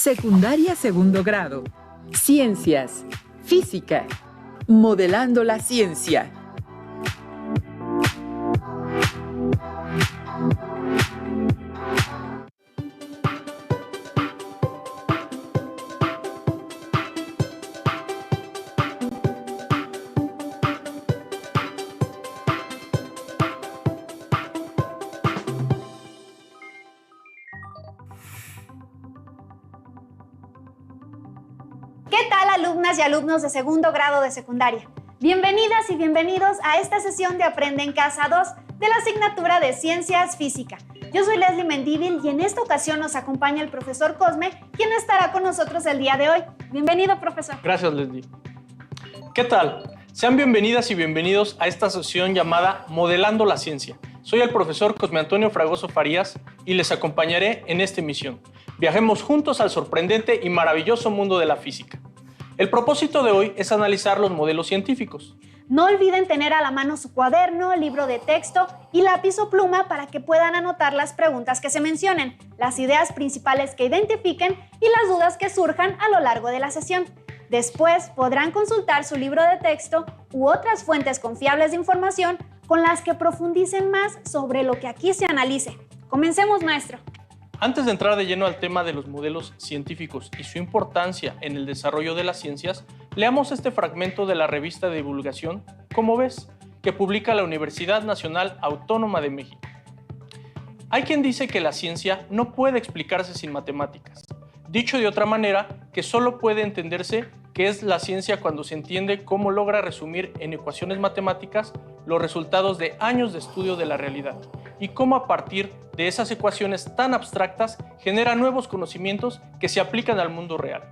Secundaria segundo grado. Ciencias. Física. Modelando la ciencia. ¿Qué tal, alumnas y alumnos de segundo grado de secundaria? Bienvenidas y bienvenidos a esta sesión de Aprende en Casa 2 de la asignatura de Ciencias Física. Yo soy Leslie Mendívil y en esta ocasión nos acompaña el profesor Cosme, quien estará con nosotros el día de hoy. Bienvenido, profesor. Gracias, Leslie. ¿Qué tal? Sean bienvenidas y bienvenidos a esta sesión llamada Modelando la Ciencia. Soy el profesor Cosme Antonio Fragoso Farías y les acompañaré en esta emisión. Viajemos juntos al sorprendente y maravilloso mundo de la física. El propósito de hoy es analizar los modelos científicos. No olviden tener a la mano su cuaderno, libro de texto y lápiz o pluma para que puedan anotar las preguntas que se mencionen, las ideas principales que identifiquen y las dudas que surjan a lo largo de la sesión. Después podrán consultar su libro de texto u otras fuentes confiables de información con las que profundicen más sobre lo que aquí se analice. Comencemos, maestro. Antes de entrar de lleno al tema de los modelos científicos y su importancia en el desarrollo de las ciencias, leamos este fragmento de la revista de divulgación Cómo ves, que publica la Universidad Nacional Autónoma de México. Hay quien dice que la ciencia no puede explicarse sin matemáticas. Dicho de otra manera, que solo puede entenderse qué es la ciencia cuando se entiende cómo logra resumir en ecuaciones matemáticas los resultados de años de estudio de la realidad y cómo a partir de esas ecuaciones tan abstractas genera nuevos conocimientos que se aplican al mundo real.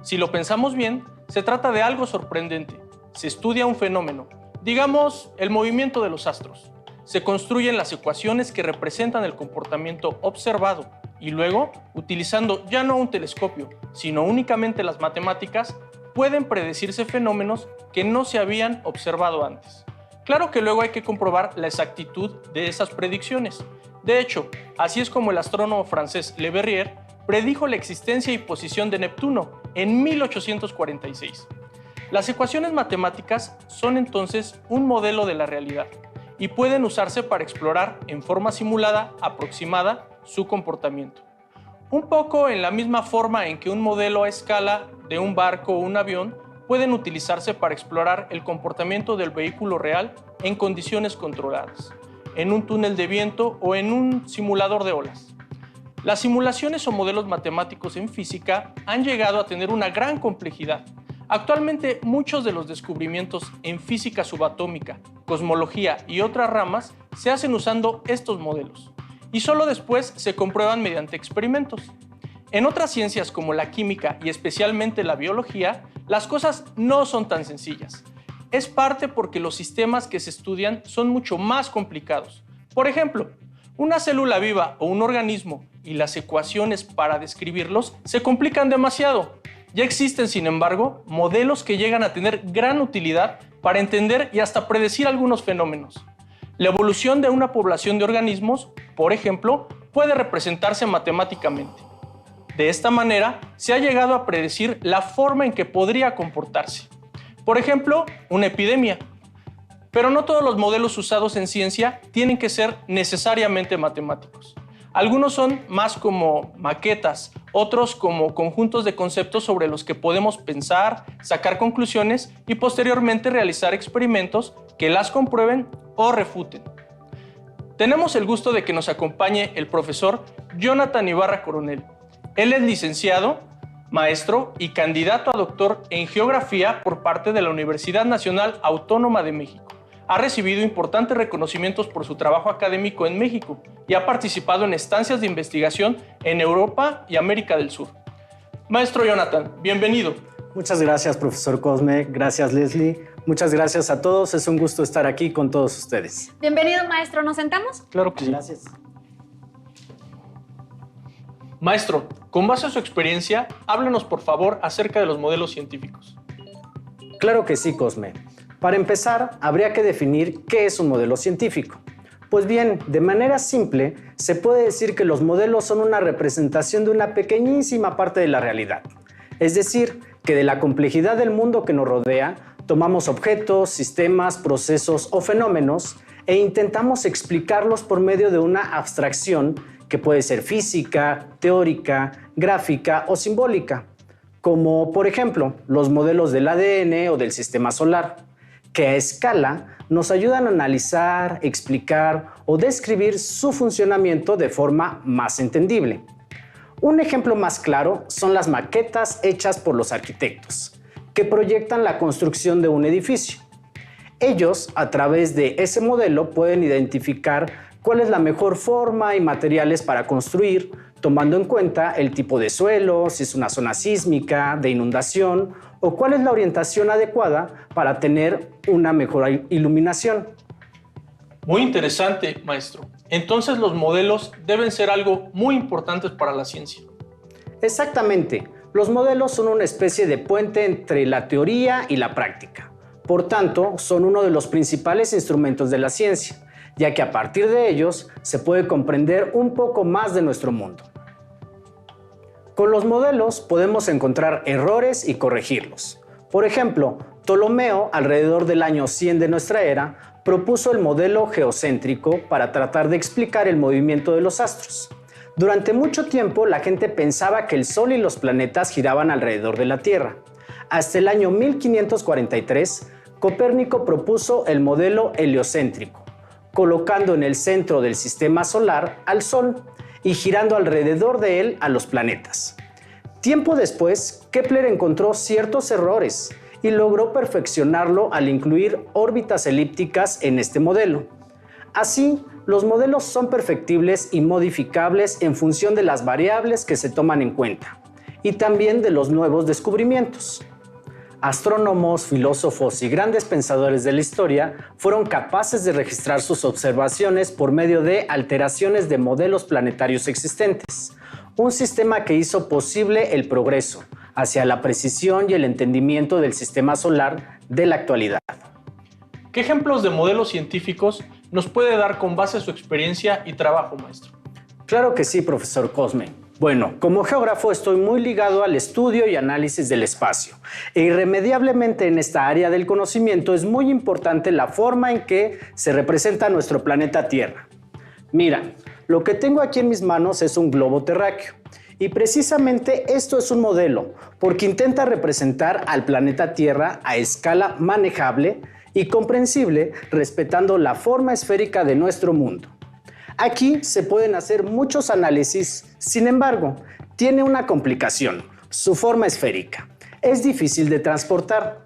Si lo pensamos bien, se trata de algo sorprendente. Se estudia un fenómeno, digamos el movimiento de los astros. Se construyen las ecuaciones que representan el comportamiento observado y luego, utilizando ya no un telescopio, sino únicamente las matemáticas, pueden predecirse fenómenos que no se habían observado antes. Claro que luego hay que comprobar la exactitud de esas predicciones. De hecho, así es como el astrónomo francés Le Verrier predijo la existencia y posición de Neptuno en 1846. Las ecuaciones matemáticas son entonces un modelo de la realidad y pueden usarse para explorar en forma simulada, aproximada, su comportamiento. Un poco en la misma forma en que un modelo a escala de un barco o un avión pueden utilizarse para explorar el comportamiento del vehículo real en condiciones controladas, en un túnel de viento o en un simulador de olas. Las simulaciones o modelos matemáticos en física han llegado a tener una gran complejidad. Actualmente, muchos de los descubrimientos en física subatómica, cosmología y otras ramas se hacen usando estos modelos y solo después se comprueban mediante experimentos. En otras ciencias como la química y especialmente la biología, las cosas no son tan sencillas. Es parte porque los sistemas que se estudian son mucho más complicados. Por ejemplo, una célula viva o un organismo y las ecuaciones para describirlos se complican demasiado. Ya existen, sin embargo, modelos que llegan a tener gran utilidad para entender y hasta predecir algunos fenómenos. La evolución de una población de organismos, por ejemplo, puede representarse matemáticamente. De esta manera, se ha llegado a predecir la forma en que podría comportarse. Por ejemplo, una epidemia. Pero no todos los modelos usados en ciencia tienen que ser necesariamente matemáticos. Algunos son más como maquetas, otros como conjuntos de conceptos sobre los que podemos pensar, sacar conclusiones y posteriormente realizar experimentos que las comprueben o refuten. Tenemos el gusto de que nos acompañe el profesor Jonathan Ibarra Coronel. Él es licenciado, maestro y candidato a doctor en Geografía por parte de la Universidad Nacional Autónoma de México. Ha recibido importantes reconocimientos por su trabajo académico en México y ha participado en estancias de investigación en Europa y América del Sur. Maestro Jonathan, bienvenido. Muchas gracias, profesor Cosme. Gracias, Leslie. Muchas gracias a todos. Es un gusto estar aquí con todos ustedes. Bienvenido, maestro. ¿Nos sentamos? Claro que sí. Gracias. Maestro, con base a su experiencia, háblenos por favor acerca de los modelos científicos. Claro que sí, Cosme. Para empezar, habría que definir qué es un modelo científico. Pues bien, de manera simple, se puede decir que los modelos son una representación de una pequeñísima parte de la realidad. Es decir, que de la complejidad del mundo que nos rodea, tomamos objetos, sistemas, procesos o fenómenos e intentamos explicarlos por medio de una abstracción que puede ser física, teórica, gráfica o simbólica, como por ejemplo los modelos del ADN o del sistema solar, que a escala nos ayudan a analizar, explicar o describir su funcionamiento de forma más entendible. Un ejemplo más claro son las maquetas hechas por los arquitectos, que proyectan la construcción de un edificio. Ellos, a través de ese modelo, pueden identificar cuál es la mejor forma y materiales para construir, tomando en cuenta el tipo de suelo, si es una zona sísmica, de inundación, o cuál es la orientación adecuada para tener una mejor iluminación. Muy interesante, maestro. Entonces los modelos deben ser algo muy importante para la ciencia. Exactamente. Los modelos son una especie de puente entre la teoría y la práctica. Por tanto, son uno de los principales instrumentos de la ciencia, ya que a partir de ellos se puede comprender un poco más de nuestro mundo. Con los modelos podemos encontrar errores y corregirlos. Por ejemplo, Ptolomeo, alrededor del año 100 de nuestra era, propuso el modelo geocéntrico para tratar de explicar el movimiento de los astros. Durante mucho tiempo la gente pensaba que el Sol y los planetas giraban alrededor de la Tierra. Hasta el año 1543, Copérnico propuso el modelo heliocéntrico, colocando en el centro del sistema solar al Sol y girando alrededor de él a los planetas. Tiempo después, Kepler encontró ciertos errores y logró perfeccionarlo al incluir órbitas elípticas en este modelo. Así, los modelos son perfectibles y modificables en función de las variables que se toman en cuenta y también de los nuevos descubrimientos. Astrónomos, filósofos y grandes pensadores de la historia fueron capaces de registrar sus observaciones por medio de alteraciones de modelos planetarios existentes, un sistema que hizo posible el progreso hacia la precisión y el entendimiento del sistema solar de la actualidad. ¿Qué ejemplos de modelos científicos nos puede dar con base a su experiencia y trabajo, maestro? Claro que sí, profesor Cosme. Bueno, como geógrafo estoy muy ligado al estudio y análisis del espacio. E irremediablemente en esta área del conocimiento es muy importante la forma en que se representa nuestro planeta Tierra. Mira, lo que tengo aquí en mis manos es un globo terráqueo. Y precisamente esto es un modelo, porque intenta representar al planeta Tierra a escala manejable y comprensible, respetando la forma esférica de nuestro mundo. Aquí se pueden hacer muchos análisis, sin embargo, tiene una complicación, su forma esférica. Es difícil de transportar.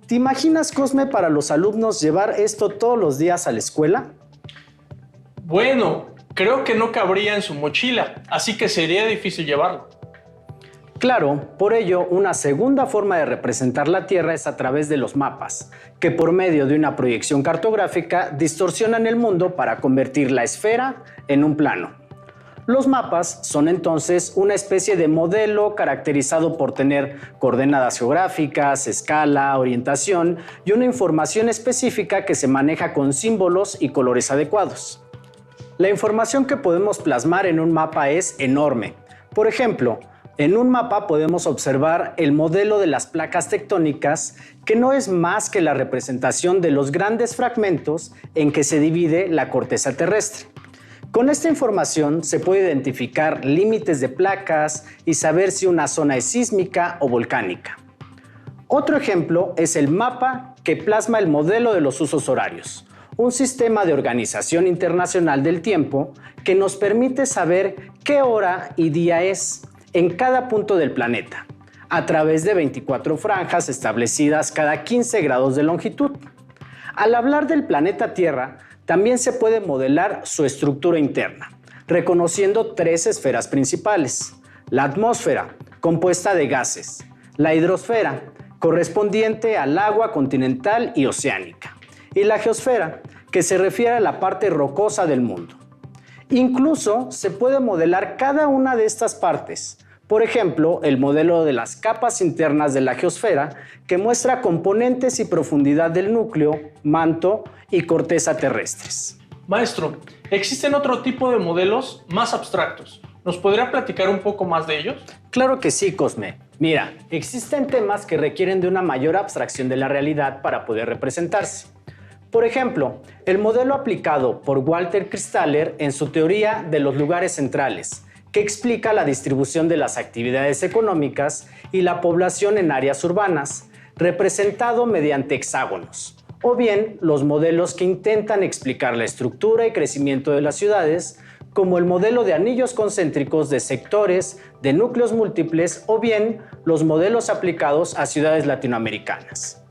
¿Te imaginas, Cosme, para los alumnos llevar esto todos los días a la escuela? Bueno, creo que no cabría en su mochila, así que sería difícil llevarlo. Claro, por ello, una segunda forma de representar la Tierra es a través de los mapas, que por medio de una proyección cartográfica distorsionan el mundo para convertir la esfera en un plano. Los mapas son entonces una especie de modelo caracterizado por tener coordenadas geográficas, escala, orientación y una información específica que se maneja con símbolos y colores adecuados. La información que podemos plasmar en un mapa es enorme. Por ejemplo, en un mapa podemos observar el modelo de las placas tectónicas, que no es más que la representación de los grandes fragmentos en que se divide la corteza terrestre. Con esta información se puede identificar límites de placas y saber si una zona es sísmica o volcánica. Otro ejemplo es el mapa que plasma el modelo de los usos horarios, un sistema de organización internacional del tiempo que nos permite saber qué hora y día es en cada punto del planeta, a través de 24 franjas establecidas cada 15 grados de longitud. Al hablar del planeta Tierra, también se puede modelar su estructura interna, reconociendo 3 esferas principales: la atmósfera, compuesta de gases; la hidrosfera, correspondiente al agua continental y oceánica; y la geosfera, que se refiere a la parte rocosa del mundo. Incluso se puede modelar cada una de estas partes. Por ejemplo, el modelo de las capas internas de la geosfera, que muestra componentes y profundidad del núcleo, manto y corteza terrestres. Maestro, existen otro tipo de modelos más abstractos. ¿Nos podría platicar un poco más de ellos? Claro que sí, Cosme. Mira, existen temas que requieren de una mayor abstracción de la realidad para poder representarse. Por ejemplo, el modelo aplicado por Walter Christaller en su teoría de los lugares centrales, que explica la distribución de las actividades económicas y la población en áreas urbanas, representado mediante hexágonos, o bien los modelos que intentan explicar la estructura y crecimiento de las ciudades, como el modelo de anillos concéntricos de sectores, de núcleos múltiples, o bien los modelos aplicados a ciudades latinoamericanas.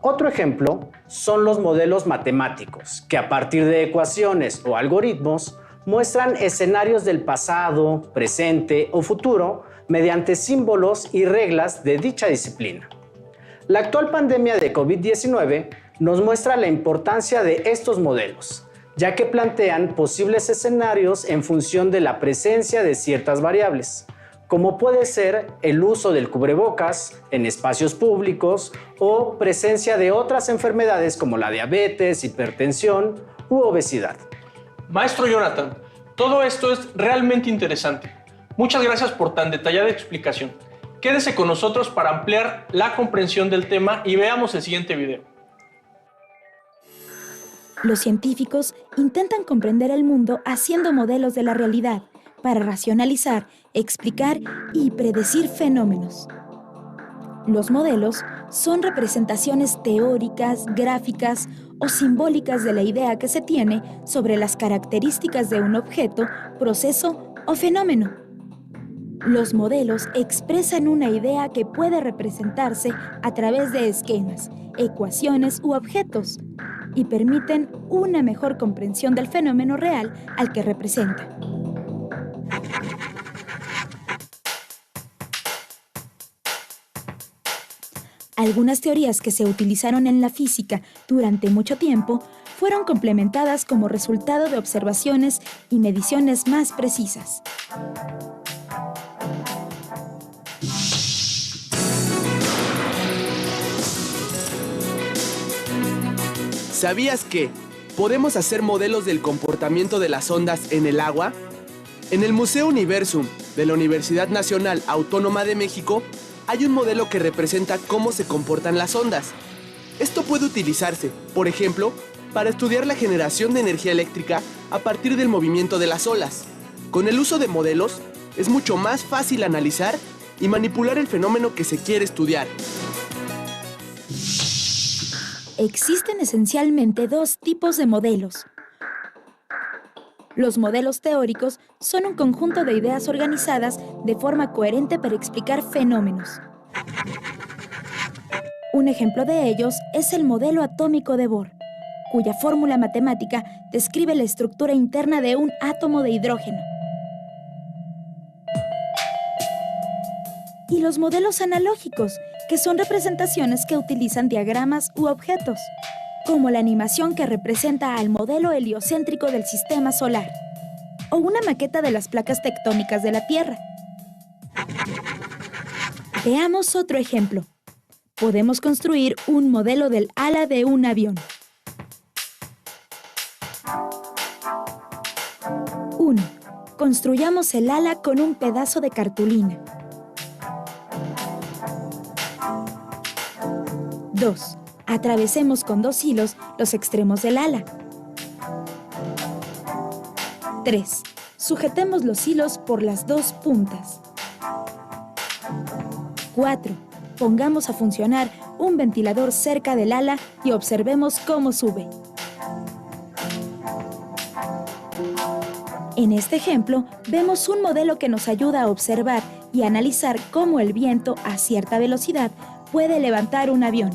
Otro ejemplo son los modelos matemáticos, que a partir de ecuaciones o algoritmos muestran escenarios del pasado, presente o futuro mediante símbolos y reglas de dicha disciplina. La actual pandemia de COVID-19 nos muestra la importancia de estos modelos, ya que plantean posibles escenarios en función de la presencia de ciertas variables, como puede ser el uso del cubrebocas en espacios públicos o presencia de otras enfermedades como la diabetes, hipertensión u obesidad. Maestro Jonathan, todo esto es realmente interesante. Muchas gracias por tan detallada explicación. Quédese con nosotros para ampliar la comprensión del tema y veamos el siguiente video. Los científicos intentan comprender el mundo haciendo modelos de la realidad para racionalizar, explicar y predecir fenómenos. Los modelos son representaciones teóricas, gráficas o simbólicas de la idea que se tiene sobre las características de un objeto, proceso o fenómeno. Los modelos expresan una idea que puede representarse a través de esquemas, ecuaciones u objetos y permiten una mejor comprensión del fenómeno real al que representa. Algunas teorías que se utilizaron en la física durante mucho tiempo fueron complementadas como resultado de observaciones y mediciones más precisas. ¿Sabías que podemos hacer modelos del comportamiento de las ondas en el agua? En el Museo Universum de la Universidad Nacional Autónoma de México hay un modelo que representa cómo se comportan las ondas. Esto puede utilizarse, por ejemplo, para estudiar la generación de energía eléctrica a partir del movimiento de las olas. Con el uso de modelos, es mucho más fácil analizar y manipular el fenómeno que se quiere estudiar. Existen esencialmente dos tipos de modelos. Los modelos teóricos son un conjunto de ideas organizadas de forma coherente para explicar fenómenos. Un ejemplo de ellos es el modelo atómico de Bohr, cuya fórmula matemática describe la estructura interna de un átomo de hidrógeno. Y los modelos analógicos, que son representaciones que utilizan diagramas u objetos, como la animación que representa al modelo heliocéntrico del sistema solar, o una maqueta de las placas tectónicas de la Tierra. Veamos otro ejemplo. Podemos construir un modelo del ala de un avión. 1. Construyamos el ala con un pedazo de cartulina. 2. Atravesemos con 2 hilos los extremos del ala. 3. Sujetemos los hilos por las 2 puntas. 4. Pongamos a funcionar un ventilador cerca del ala y observemos cómo sube. En este ejemplo, vemos un modelo que nos ayuda a observar y analizar cómo el viento a cierta velocidad puede levantar un avión.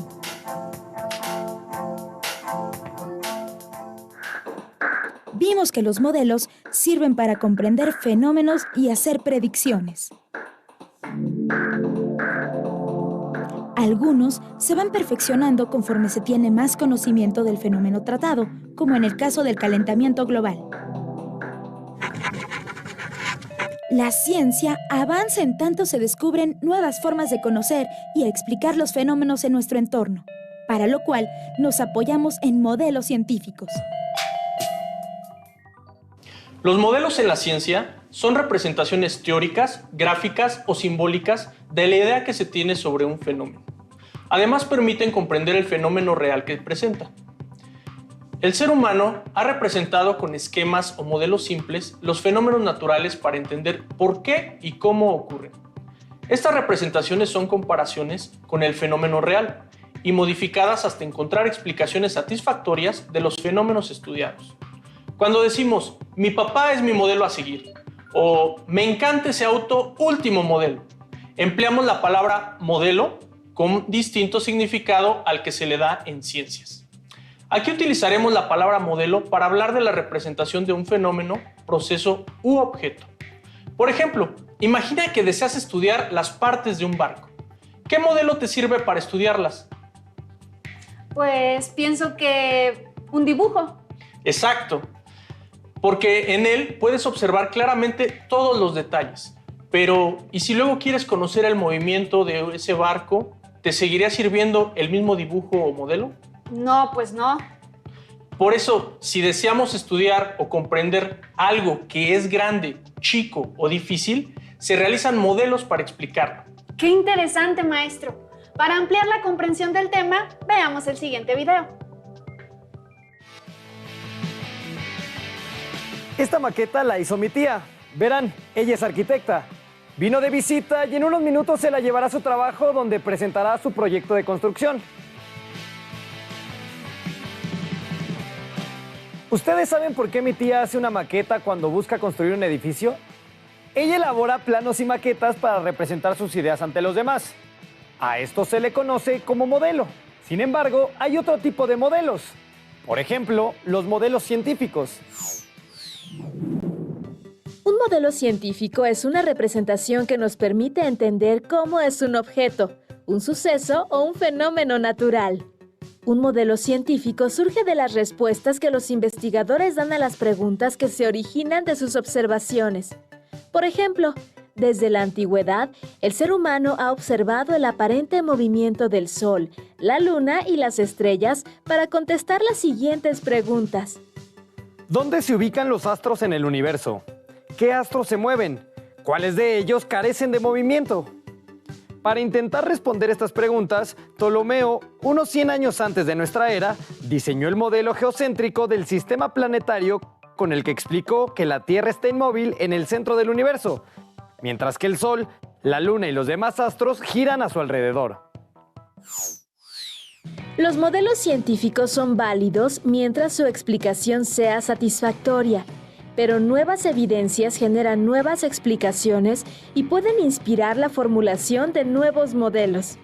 Vimos que los modelos sirven para comprender fenómenos y hacer predicciones. Algunos se van perfeccionando conforme se tiene más conocimiento del fenómeno tratado, como en el caso del calentamiento global. La ciencia avanza en tanto se descubren nuevas formas de conocer y explicar los fenómenos en nuestro entorno, para lo cual nos apoyamos en modelos científicos. Los modelos en la ciencia son representaciones teóricas, gráficas o simbólicas de la idea que se tiene sobre un fenómeno. Además, permiten comprender el fenómeno real que presenta. El ser humano ha representado con esquemas o modelos simples los fenómenos naturales para entender por qué y cómo ocurren. Estas representaciones son comparaciones con el fenómeno real y modificadas hasta encontrar explicaciones satisfactorias de los fenómenos estudiados. Cuando decimos, mi papá es mi modelo a seguir, o me encanta ese auto último modelo, empleamos la palabra modelo con distinto significado al que se le da en ciencias. Aquí utilizaremos la palabra modelo para hablar de la representación de un fenómeno, proceso u objeto. Por ejemplo, imagina que deseas estudiar las partes de un barco. ¿Qué modelo te sirve para estudiarlas? Pues pienso que un dibujo. Exacto, porque en él puedes observar claramente todos los detalles. Pero, ¿y si luego quieres conocer el movimiento de ese barco? ¿Te seguiría sirviendo el mismo dibujo o modelo? No, pues no. Por eso, si deseamos estudiar o comprender algo que es grande, chico o difícil, se realizan modelos para explicarlo. ¡Qué interesante, maestro! Para ampliar la comprensión del tema, veamos el siguiente video. Esta maqueta la hizo mi tía. Verán, ella es arquitecta. Vino de visita y en unos minutos se la llevará a su trabajo donde presentará su proyecto de construcción. ¿Ustedes saben por qué mi tía hace una maqueta cuando busca construir un edificio? Ella elabora planos y maquetas para representar sus ideas ante los demás. A esto se le conoce como modelo. Sin embargo, hay otro tipo de modelos. Por ejemplo, los modelos científicos. Un modelo científico es una representación que nos permite entender cómo es un objeto, un suceso o un fenómeno natural. Un modelo científico surge de las respuestas que los investigadores dan a las preguntas que se originan de sus observaciones. Por ejemplo, desde la antigüedad, el ser humano ha observado el aparente movimiento del Sol, la Luna y las estrellas para contestar las siguientes preguntas. ¿Dónde se ubican los astros en el universo? ¿Qué astros se mueven? ¿Cuáles de ellos carecen de movimiento? Para intentar responder estas preguntas, Ptolomeo, unos 100 años antes de nuestra era, diseñó el modelo geocéntrico del sistema planetario con el que explicó que la Tierra está inmóvil en el centro del universo, mientras que el Sol, la Luna y los demás astros giran a su alrededor. Los modelos científicos son válidos mientras su explicación sea satisfactoria, pero nuevas evidencias generan nuevas explicaciones y pueden inspirar la formulación de nuevos modelos.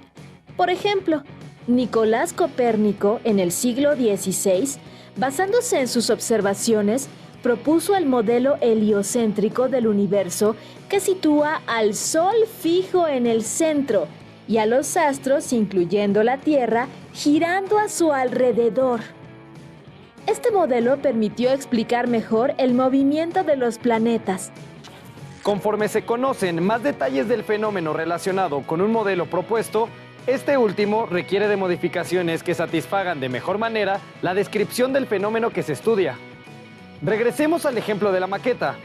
Por ejemplo, Nicolás Copérnico, en el siglo XVI, basándose en sus observaciones, propuso el modelo heliocéntrico del universo que sitúa al Sol fijo en el centro y a los astros, incluyendo la Tierra, girando a su alrededor. Este modelo permitió explicar mejor el movimiento de los planetas. Conforme se conocen más detalles del fenómeno relacionado con un modelo propuesto, este último requiere de modificaciones que satisfagan de mejor manera la descripción del fenómeno que se estudia. Regresemos al ejemplo de la maqueta.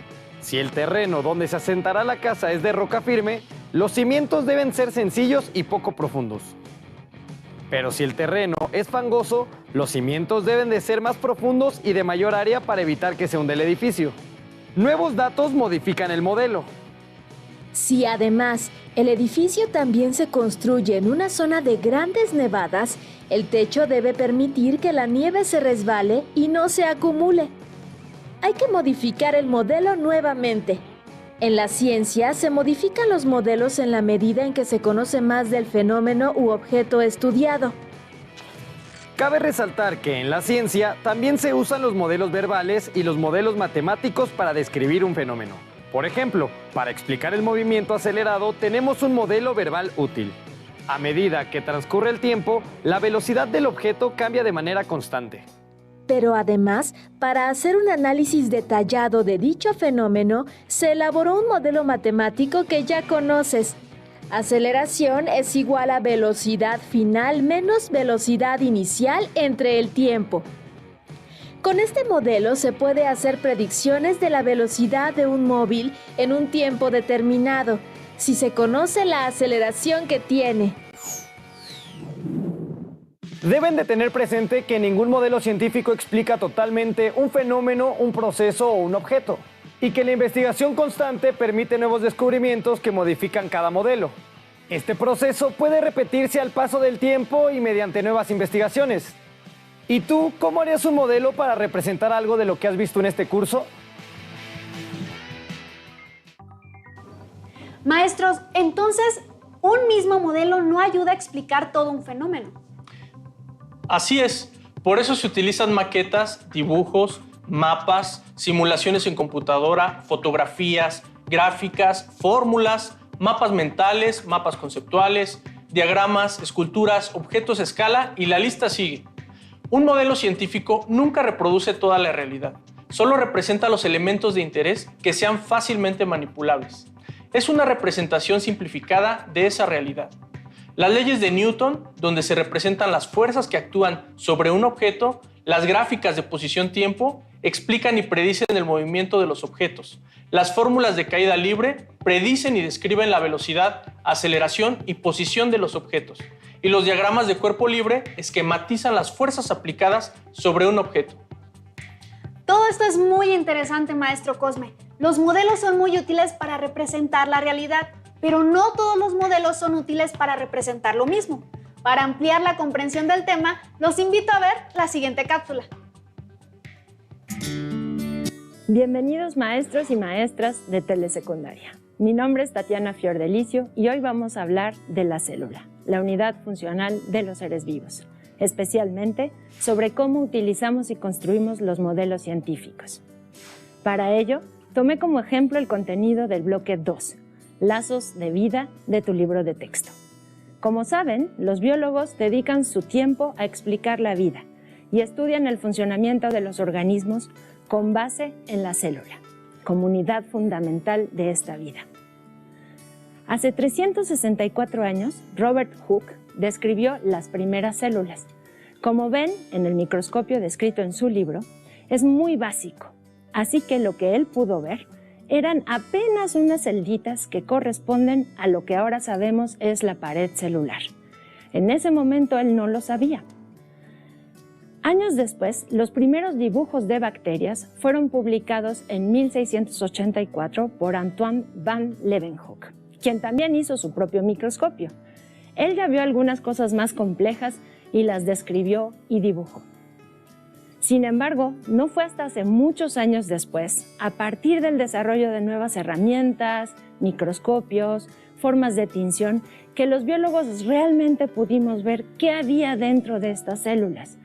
Si el terreno donde se asentará la casa es de roca firme, los cimientos deben ser sencillos y poco profundos. Pero si el terreno es fangoso, los cimientos deben de ser más profundos y de mayor área para evitar que se hunda el edificio. Nuevos datos modifican el modelo. Si además el edificio también se construye en una zona de grandes nevadas, el techo debe permitir que la nieve se resbale y no se acumule. Hay que modificar el modelo nuevamente. En la ciencia se modifican los modelos en la medida en que se conoce más del fenómeno u objeto estudiado. Cabe resaltar que en la ciencia también se usan los modelos verbales y los modelos matemáticos para describir un fenómeno. Por ejemplo, para explicar el movimiento acelerado tenemos un modelo verbal útil. A medida que transcurre el tiempo, la velocidad del objeto cambia de manera constante. Pero además, para hacer un análisis detallado de dicho fenómeno, se elaboró un modelo matemático que ya conoces. Aceleración es igual a velocidad final menos velocidad inicial entre el tiempo. Con este modelo se puede hacer predicciones de la velocidad de un móvil en un tiempo determinado, si se conoce la aceleración que tiene. Deben de tener presente que ningún modelo científico explica totalmente un fenómeno, un proceso o un objeto, y que la investigación constante permite nuevos descubrimientos que modifican cada modelo. Este proceso puede repetirse al paso del tiempo y mediante nuevas investigaciones. ¿Y tú, cómo harías un modelo para representar algo de lo que has visto en este curso? Maestros, entonces, un mismo modelo no ayuda a explicar todo un fenómeno. Así es, por eso se utilizan maquetas, dibujos, mapas, simulaciones en computadora, fotografías, gráficas, fórmulas, mapas mentales, mapas conceptuales, diagramas, esculturas, objetos a escala y la lista sigue. Un modelo científico nunca reproduce toda la realidad, solo representa los elementos de interés que sean fácilmente manipulables. Es una representación simplificada de esa realidad. Las leyes de Newton, donde se representan las fuerzas que actúan sobre un objeto, las gráficas de posición-tiempo, explican y predicen el movimiento de los objetos. Las fórmulas de caída libre predicen y describen la velocidad, aceleración y posición de los objetos. Y los diagramas de cuerpo libre esquematizan las fuerzas aplicadas sobre un objeto. Todo esto es muy interesante, maestro Cosme. Los modelos son muy útiles para representar la realidad, pero no todos los modelos son útiles para representar lo mismo. Para ampliar la comprensión del tema, los invito a ver la siguiente cápsula. Bienvenidos maestros y maestras de telesecundaria. Mi nombre es Tatiana Fiordelicio y hoy vamos a hablar de la célula, la unidad funcional de los seres vivos, especialmente sobre cómo utilizamos y construimos los modelos científicos. Para ello, tomé como ejemplo el contenido del bloque 2, Lazos de vida, de tu libro de texto. Como saben, los biólogos dedican su tiempo a explicar la vida y estudian el funcionamiento de los organismos con base en la célula, como unidad fundamental de esta vida. Hace 364 años, Robert Hooke describió las primeras células. Como ven en el microscopio descrito en su libro, es muy básico, así que lo que él pudo ver eran apenas unas celditas que corresponden a lo que ahora sabemos es la pared celular. En ese momento él no lo sabía. Años después, los primeros dibujos de bacterias fueron publicados en 1684 por Antoine van Leeuwenhoek, quien también hizo su propio microscopio. Él ya vio algunas cosas más complejas y las describió y dibujó. Sin embargo, no fue hasta hace muchos años después, a partir del desarrollo de nuevas herramientas, microscopios, formas de tinción, que los biólogos realmente pudimos ver qué había dentro de estas células.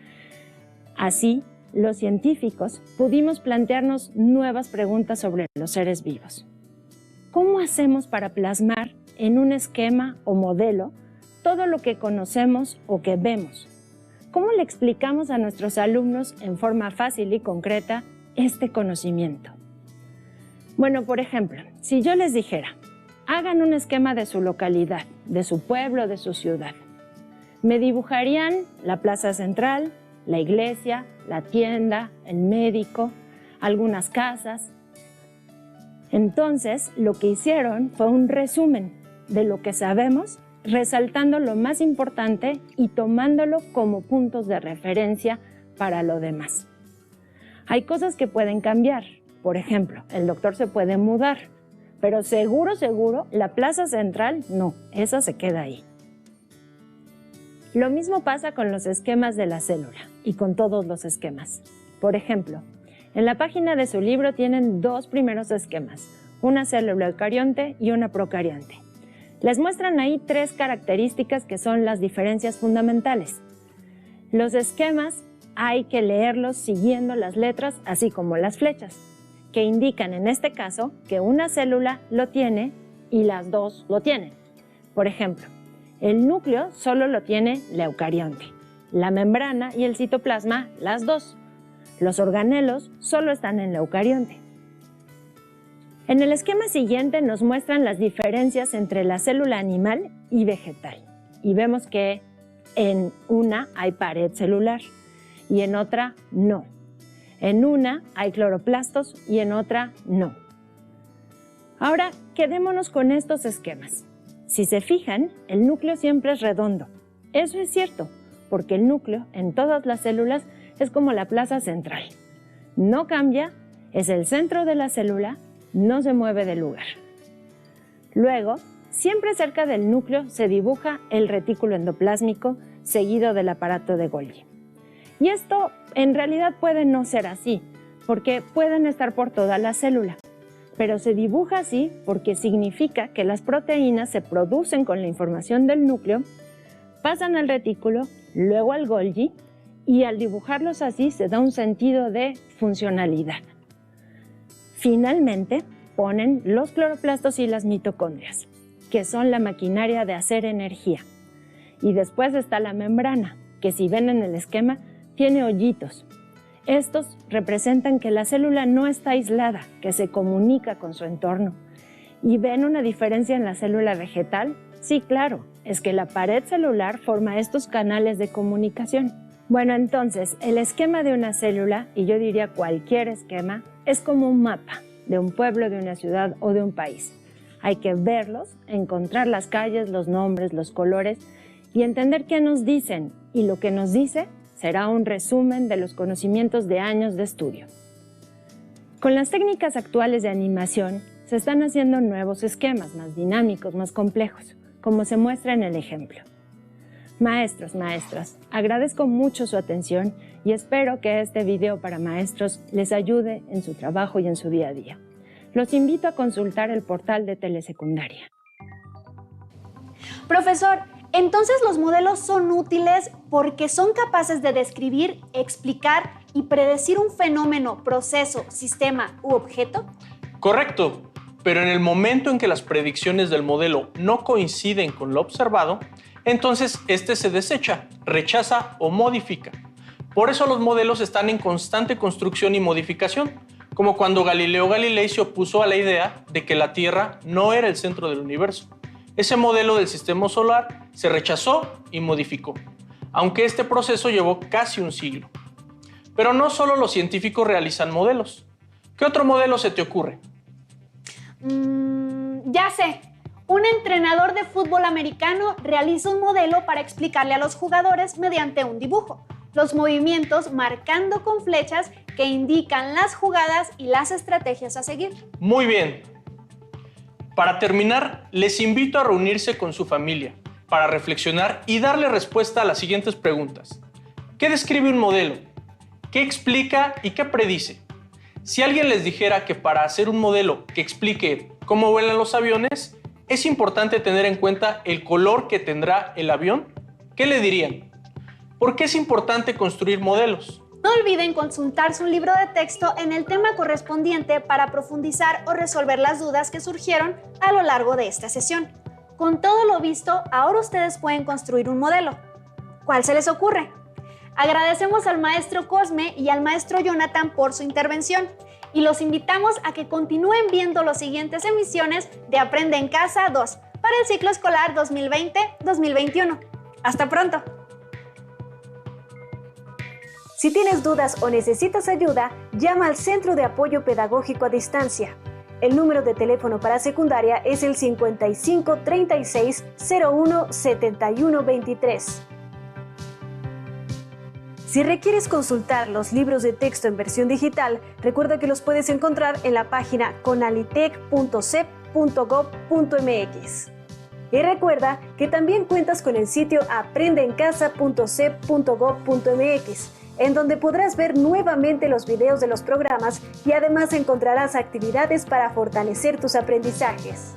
Así, los científicos pudimos plantearnos nuevas preguntas sobre los seres vivos. ¿Cómo hacemos para plasmar en un esquema o modelo todo lo que conocemos o que vemos? ¿Cómo le explicamos a nuestros alumnos en forma fácil y concreta este conocimiento? Bueno, por ejemplo, si yo les dijera, hagan un esquema de su localidad, de su pueblo, de su ciudad. Me dibujarían la plaza central, la iglesia, la tienda, el médico, algunas casas. Entonces, lo que hicieron fue un resumen de lo que sabemos, resaltando lo más importante y tomándolo como puntos de referencia para lo demás. Hay cosas que pueden cambiar. Por ejemplo, el doctor se puede mudar, pero seguro, la plaza central no, esa se queda ahí. Lo mismo pasa con los esquemas de la célula y con todos los esquemas. Por ejemplo, en la página de su libro tienen dos primeros esquemas, una célula eucarionte y una procarionte. Les muestran ahí tres características que son las diferencias fundamentales. Los esquemas hay que leerlos siguiendo las letras, así como las flechas, que indican en este caso que una célula lo tiene y las dos lo tienen. Por ejemplo, el núcleo solo lo tiene la eucarionte, la membrana y el citoplasma las dos. Los organelos solo están en la eucarionte. En el esquema siguiente nos muestran las diferencias entre la célula animal y vegetal. Y vemos que en una hay pared celular y en otra no. En una hay cloroplastos y en otra no. Ahora, quedémonos con estos esquemas. Si se fijan, el núcleo siempre es redondo. Eso es cierto, porque el núcleo en todas las células es como la plaza central. No cambia, es el centro de la célula, no se mueve del lugar. Luego, siempre cerca del núcleo se dibuja el retículo endoplásmico seguido del aparato de Golgi. Y esto en realidad puede no ser así, porque pueden estar por toda la célula. Pero se dibuja así porque significa que las proteínas se producen con la información del núcleo, pasan al retículo, luego al Golgi, y al dibujarlos así se da un sentido de funcionalidad. Finalmente, ponen los cloroplastos y las mitocondrias, que son la maquinaria de hacer energía. Y después está la membrana, que si ven en el esquema, tiene hoyitos. Estos representan que la célula no está aislada, que se comunica con su entorno. ¿Y ven una diferencia en la célula vegetal? Sí, claro, es que la pared celular forma estos canales de comunicación. Bueno, entonces, el esquema de una célula, y yo diría cualquier esquema, es como un mapa de un pueblo, de una ciudad o de un país. Hay que verlos, encontrar las calles, los nombres, los colores y entender qué nos dicen. Y lo que nos dice será un resumen de los conocimientos de años de estudio. Con las técnicas actuales de animación, se están haciendo nuevos esquemas más dinámicos, más complejos, como se muestra en el ejemplo. Maestros, maestras, agradezco mucho su atención y espero que este video para maestros les ayude en su trabajo y en su día a día. Los invito a consultar el portal de Telesecundaria. Profesor, entonces los modelos son útiles porque son capaces de describir, explicar y predecir un fenómeno, proceso, sistema u objeto. Correcto, pero en el momento en que las predicciones del modelo no coinciden con lo observado, entonces este se desecha, rechaza o modifica. Por eso los modelos están en constante construcción y modificación, como cuando Galileo Galilei se opuso a la idea de que la Tierra no era el centro del universo. Ese modelo del sistema solar se rechazó y modificó, aunque este proceso llevó casi un siglo. Pero no solo los científicos realizan modelos. ¿Qué otro modelo se te ocurre? Ya sé. Un entrenador de fútbol americano realiza un modelo para explicarle a los jugadores mediante un dibujo los movimientos marcando con flechas que indican las jugadas y las estrategias a seguir. Muy bien. Para terminar, les invito a reunirse con su familia para reflexionar y darle respuesta a las siguientes preguntas. ¿Qué describe un modelo? ¿Qué explica y qué predice? Si alguien les dijera que para hacer un modelo que explique cómo vuelan los aviones, es importante tener en cuenta el color que tendrá el avión, ¿qué le dirían? ¿Por qué es importante construir modelos? No olviden consultarse un libro de texto en el tema correspondiente para profundizar o resolver las dudas que surgieron a lo largo de esta sesión. Con todo lo visto, ahora ustedes pueden construir un modelo. ¿Cuál se les ocurre? Agradecemos al maestro Cosme y al maestro Jonathan por su intervención y los invitamos a que continúen viendo las siguientes emisiones de Aprende en Casa 2 para el ciclo escolar 2020-2021. ¡Hasta pronto! Si tienes dudas o necesitas ayuda, llama al Centro de Apoyo Pedagógico a Distancia. El número de teléfono para secundaria es el 55 36 01 71 23. Si requieres consultar los libros de texto en versión digital, recuerda que los puedes encontrar en la página conalitec.cep.gov.mx. Y recuerda que también cuentas con el sitio aprendeencasa.cep.gov.mx, en donde podrás ver nuevamente los videos de los programas y además encontrarás actividades para fortalecer tus aprendizajes.